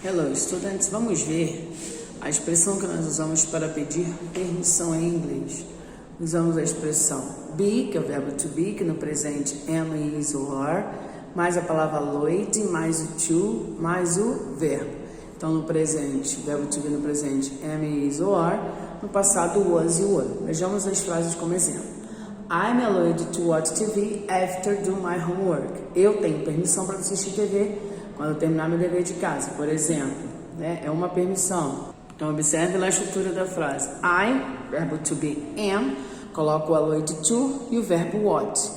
Hello, estudantes. Vamos ver a expressão que nós usamos para pedir permissão em inglês. Usamos a expressão be, que é o verbo to be, que no presente am, is ou are, mais a palavra Lloyd, mais o to, mais o verbo. Então, no presente, verbo to be no presente am, is ou are, no passado was e were. Vejamos as frases como exemplo. I'm allowed to watch TV after do my homework. Eu tenho permissão para assistir TV quando eu terminar meu dever de casa, por exemplo, né? É uma permissão. Então, observe lá a estrutura da frase. I, verbo to be, am, coloco o allowed to e o verbo what.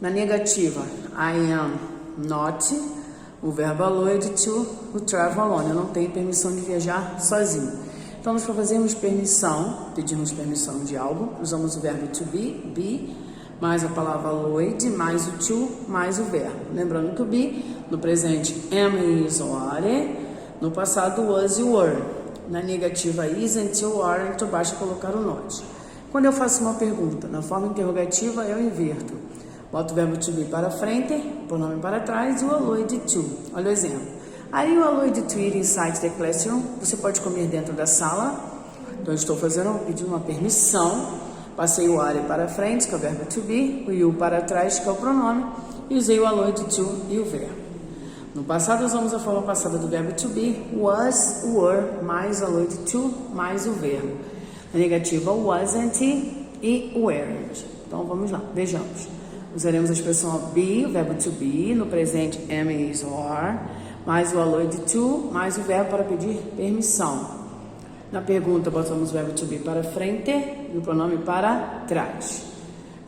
Na negativa, I am not, o verbo allowed to, o travel alone. Eu não tenho permissão de viajar sozinho. Então, nós para fazermos permissão, pedimos permissão de algo, usamos o verbo to be, mais a palavra allowed, mais o to, mais o verbo. Lembrando que o be, no presente, am, is ou are, no passado, was e were. Na negativa, isn't ou aren't, então basta colocar o not. Quando eu faço uma pergunta, na forma interrogativa, eu inverto. Boto o verbo to be para frente, o pronome para trás e o allowed to. Olha o exemplo. Are you allowed to eat inside the classroom? Você pode comer dentro da sala? Então, eu estou pedindo uma permissão. Passei o are para frente, que é o verbo to be, o you para trás, que é o pronome, e usei o allowed to e o verbo. No passado, usamos a forma passada do verbo to be, was, were, mais allowed to, mais o verbo. Na negativa, wasn't e weren't. Então, vamos lá, vejamos. Usaremos a expressão be, o verbo to be, no presente am, is ou are, mais o allowed to, mais o verbo para pedir permissão. Na pergunta, botamos o verbo to be para frente e o pronome para trás.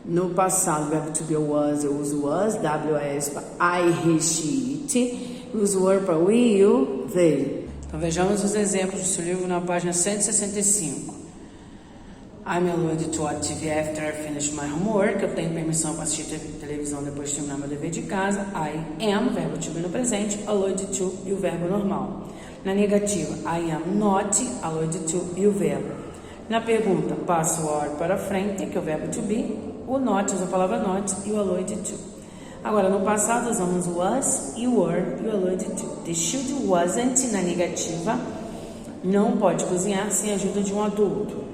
No passado, o verbo to be was, eu uso was, was para I, he, she, it, uso were para we, you, they. Então, vejamos os exemplos do seu livro na página 165. I'm allowed to watch TV after I finish my homework. Eu tenho permissão para assistir televisão depois de terminar meu dever de casa. I am, verbo to be no presente, allowed to e o verbo normal. Na negativa, I am not, allowed to e o verbo. Na pergunta, passo o are para frente, que é o verbo to be, o not, usa a palavra not e o allowed to. Agora, no passado, usamos o was e o were e o allowed to. The should wasn't, na negativa, não pode cozinhar sem a ajuda de um adulto.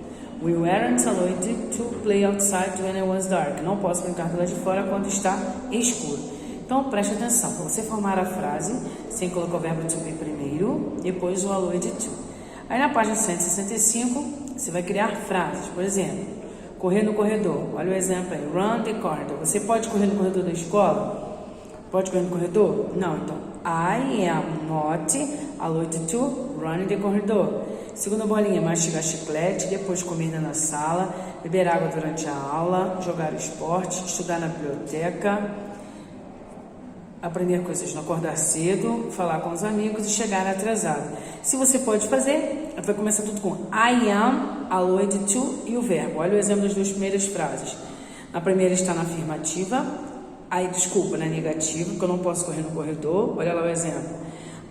We weren't allowed to play outside when it was dark. Não posso brincar do lado de fora quando está escuro. Então, preste atenção. Para você formar a frase, você coloca o verbo to be primeiro, depois o allowed to. Aí, na página 165, você vai criar frases. Por exemplo, correr no corredor. Olha o exemplo aí. Run the corridor. Você pode correr no corredor da escola? Pode correr no corredor? Não. Então, I am not allowed to run in the corridor. Segunda bolinha, mastigar chiclete, depois comer na sala, beber água durante a aula, jogar esporte, estudar na biblioteca, aprender coisas, não acordar cedo, falar com os amigos e chegar atrasado. Se você pode fazer, vai começar tudo com I am allowed to e o verbo. Olha o exemplo das duas primeiras frases. Na primeira está na afirmativa, na negativa, porque eu não posso correr no corredor. Olha lá o exemplo.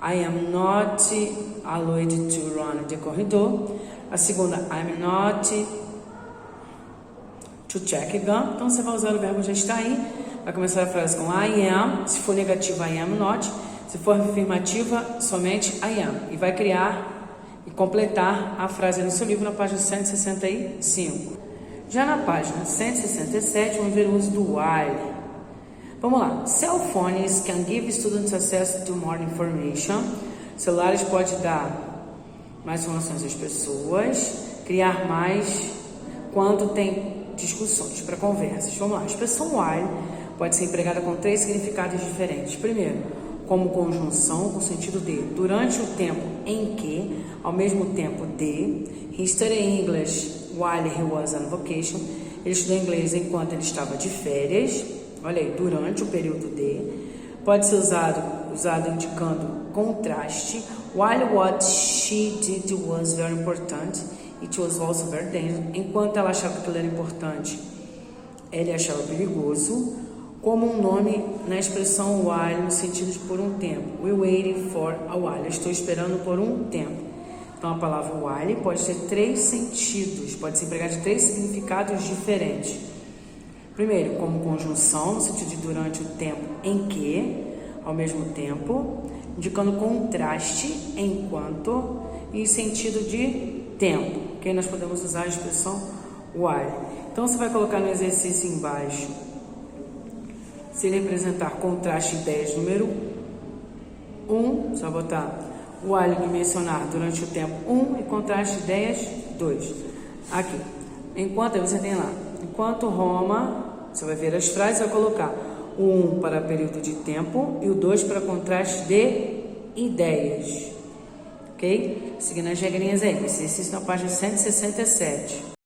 I am not allowed to run the corridor. A segunda, I'm not to check gun. Então, você vai usar o verbo já está aí. Vai começar a frase com I am. Se for negativa, I am not. Se for afirmativa, somente I am. E vai criar e completar a frase no seu livro na página 165. Já na página 167, vamos ver o uso do while. Vamos lá. Cell phones can give students access to more information. Celulares podem dar mais informações às pessoas, criar mais quando tem discussões para conversas. Vamos lá. A expressão while pode ser empregada com 3 significados diferentes. Primeiro, como conjunção com sentido de durante o tempo em que, ao mesmo tempo de. He studied English while he was on vacation. Ele estudou inglês enquanto ele estava de férias. Olha aí, durante o período de. Pode ser usado indicando contraste. While what she did was very important, it was also very dangerous. Enquanto ela achava que aquilo era importante, ele achava perigoso. Como um nome na expressão while, no sentido de por um tempo. We waited for a while. Eu estou esperando por um tempo. Então, a palavra while pode ter 3 sentidos. Pode ser empregada de 3 significados diferentes. Primeiro, como conjunção, no sentido de durante o tempo em que, ao mesmo tempo. indicando contraste enquanto e sentido de tempo, ok? Nós podemos usar a expressão while. Então, você vai colocar no exercício embaixo, se ele representar contraste ideias número 1, você vai botar while e mencionar durante o tempo 1 e contraste ideias 2. Aqui, enquanto, aí você tem lá, enquanto Roma, você vai ver as frases, vai colocar o 1 para período de tempo e o 2 para contraste de ideias, ok? Seguindo as regrinhas aí, exercício na página 167.